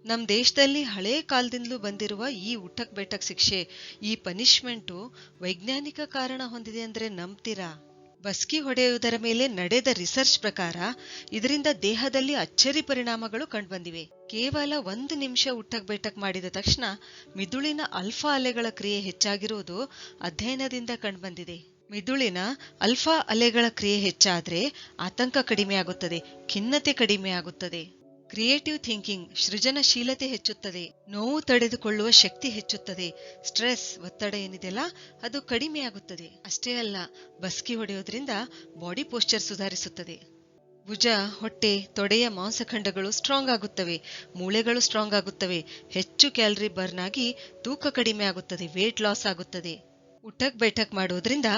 ನಮ್ಮ ದೇಶದಲ್ಲಿ ಹಳೇ ಕಾಲದಿಂದಲೂ ಬಂದಿರುವ ಈ ಉಠಕ್ ಬೆಠಕ್ ಶಿಕ್ಷೆ, ಈ ಪನಿಷ್ಮೆಂಟು ವೈಜ್ಞಾನಿಕ ಕಾರಣ ಹೊಂದಿದೆ ಅಂದ್ರೆ ನಂಬ್ತೀರಾ? ಬಸ್ಕಿ ಹೊಡೆಯುವುದರ ಮೇಲೆ ನಡೆದ ರಿಸರ್ಚ್ ಪ್ರಕಾರ ಇದರಿಂದ ದೇಹದಲ್ಲಿ ಅಚ್ಚರಿ ಪರಿಣಾಮಗಳು ಕಂಡುಬಂದಿವೆ. ಕೇವಲ 1 ನಿಮಿಷ ಉಠಕ್ ಬೆಠಕ್ ಮಾಡಿದ ತಕ್ಷಣ ಮಿದುಳಿನ ಅಲ್ಫಾ ಅಲೆಗಳ ಕ್ರಿಯೆ ಹೆಚ್ಚಾಗಿರುವುದು ಅಧ್ಯಯನದಿಂದ ಕಂಡುಬಂದಿದೆ. ಮಿದುಳಿನ ಅಲ್ಫಾ ಅಲೆಗಳ ಕ್ರಿಯೆ ಹೆಚ್ಚಾದ್ರೆ ಆತಂಕ ಕಡಿಮೆಯಾಗುತ್ತದೆ, ಖಿನ್ನತೆ ಕಡಿಮೆಯಾಗುತ್ತದೆ, ಕ್ರಿಯೇಟಿವ್ ಥಿಂಕಿಂಗ್ ಸೃಜನಶೀಲತೆ ಹೆಚ್ಚುತ್ತದೆ, ನೋವು ತಡೆದುಕೊಳ್ಳುವ ಶಕ್ತಿ ಹೆಚ್ಚುತ್ತದೆ, ಸ್ಟ್ರೆಸ್ ಒತ್ತಡ ಏನಿದೆಯಲ್ಲ ಅದು ಕಡಿಮೆಯಾಗುತ್ತದೆ. ಅಷ್ಟೇ ಅಲ್ಲ, ಬಸ್ಕಿ ಹೊಡೆಯೋದ್ರಿಂದ ಬಾಡಿ ಪೋಸ್ಚರ್ ಸುಧಾರಿಸುತ್ತದೆ. ಭುಜ, ಹೊಟ್ಟೆ, ತೊಡೆಯ ಮಾಂಸಖಂಡಗಳು ಸ್ಟ್ರಾಂಗ್ ಆಗುತ್ತವೆ, ಮೂಳೆಗಳು ಸ್ಟ್ರಾಂಗ್ ಆಗುತ್ತವೆ, ಹೆಚ್ಚು ಕ್ಯಾಲರಿ ಬರ್ನ್ ಆಗಿ ತೂಕ ಕಡಿಮೆ ಆಗುತ್ತದೆ, ವೇಟ್ ಲಾಸ್ ಆಗುತ್ತದೆ. ಉಠಕ್ ಬೆಠಕ್ ಮಾಡೋದ್ರಿಂದ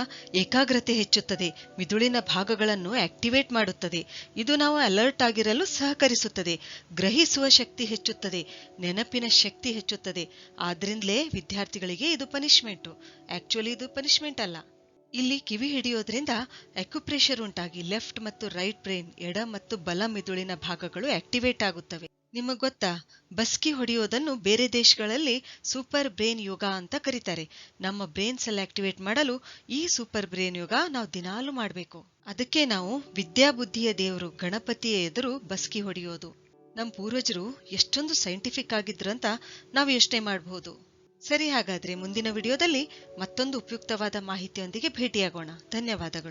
ಏಕಾಗ್ರತೆ ಹೆಚ್ಚುತ್ತದೆ, ಮಿದುಳಿನ ಭಾಗಗಳನ್ನು ಆಕ್ಟಿವೇಟ್ ಮಾಡುತ್ತದೆ. ಇದು ನಾವು ಅಲರ್ಟ್ ಆಗಿರಲು ಸಹಕರಿಸುತ್ತದೆ, ಗ್ರಹಿಸುವ ಶಕ್ತಿ ಹೆಚ್ಚುತ್ತದೆ, ನೆನಪಿನ ಶಕ್ತಿ ಹೆಚ್ಚುತ್ತದೆ. ಆದ್ರಿಂದಲೇ ವಿದ್ಯಾರ್ಥಿಗಳಿಗೆ ಇದು ಪನಿಷ್ಮೆಂಟು. ಆಕ್ಚುಲಿ ಇದು ಪನಿಷ್ಮೆಂಟ್ ಅಲ್ಲ. ಇಲ್ಲಿ ಕಿವಿ ಹಿಡಿಯೋದ್ರಿಂದ ಅಕ್ಯುಪ್ರೆಷರ್ ಉಂಟಾಗಿ ಲೆಫ್ಟ್ ಮತ್ತು ರೈಟ್ ಬ್ರೈನ್, ಎಡ ಮತ್ತು ಬಲ ಮಿದುಳಿನ ಭಾಗಗಳು ಆಕ್ಟಿವೇಟ್ ಆಗುತ್ತವೆ. ನಿಮಗ್ ಗೊತ್ತಾ, ಬಸ್ಕಿ ಹೊಡೆಯೋದನ್ನು ಬೇರೆ ದೇಶಗಳಲ್ಲಿ ಸೂಪರ್ ಬ್ರೇನ್ ಯೋಗ ಅಂತ ಕರೀತಾರೆ. ನಮ್ಮ ಬ್ರೇನ್ಸ್ ಎಲ್ಲ ಆಕ್ಟಿವೇಟ್ ಮಾಡಲು ಈ ಸೂಪರ್ ಬ್ರೇನ್ ಯೋಗ ನಾವು ದಿನಾಲೂ ಮಾಡಬೇಕು. ಅದಕ್ಕೆ ನಾವು ವಿದ್ಯಾಬುದ್ಧಿಯ ದೇವರು ಗಣಪತಿಯ ಎದುರು ಬಸ್ಕಿ ಹೊಡೆಯೋದು. ನಮ್ಮ ಪೂರ್ವಜರು ಎಷ್ಟೊಂದು ಸೈಂಟಿಫಿಕ್ ಆಗಿದ್ರಂತ ನಾವು ಯೋಚನೆ ಮಾಡಬಹುದು. ಸರಿ, ಹಾಗಾದ್ರೆ ಮುಂದಿನ ವಿಡಿಯೋದಲ್ಲಿ ಮತ್ತೊಂದು ಉಪಯುಕ್ತವಾದ ಮಾಹಿತಿಯೊಂದಿಗೆ ಭೇಟಿಯಾಗೋಣ. ಧನ್ಯವಾದಗಳು.